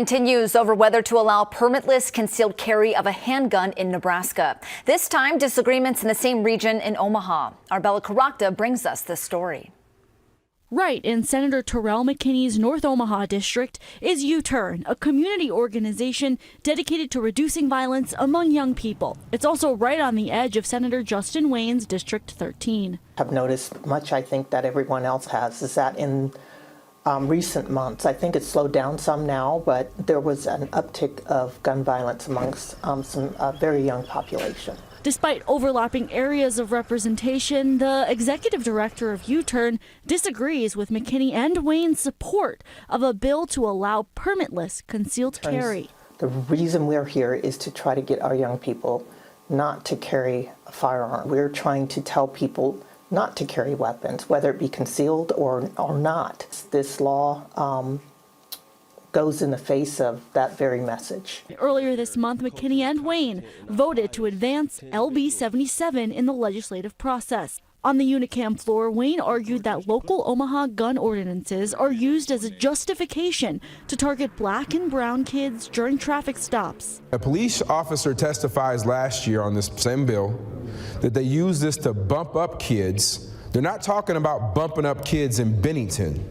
continues over whether to allow permitless concealed carry of a handgun in Nebraska. This time, disagreements in the same region in Omaha. Our Bella Caracta brings us this story. Right in Senator Terrell McKinney's North Omaha district is U-Turn, a community organization dedicated to reducing violence among young people. It's also right on the edge of Senator Justin Wayne's District 13. I've noticed much, I think, that everyone else has, is that in recent months, I think it's slowed down some now, but there was an uptick of gun violence amongst some very young population. Despite overlapping areas of representation, the executive director of U-Turn disagrees with McKinney and Wayne's support of a bill to allow permitless concealed carry. The reason we're here is to try to get our young people not to carry a firearm. We're trying to tell people not to carry weapons, whether it be concealed or not. This law goes in the face of that very message. Earlier this month, McKinney and Wayne voted to advance LB 77 in the legislative process. On the Unicam floor, Wayne argued that local Omaha gun ordinances are used as a justification to target black and brown kids during traffic stops. A police officer testifies last year on this same bill that they use this to bump up kids. They're not talking about bumping up kids in Bennington.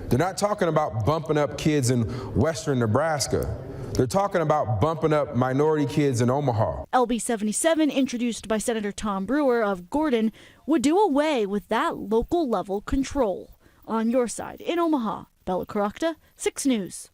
They're not talking about bumping up kids in western Nebraska. They're talking about bumping up minority kids in Omaha. LB 77, introduced by Senator Tom Brewer of Gordon, would do away with that local level control. On your side in Omaha, Bella Caracta, 6 News.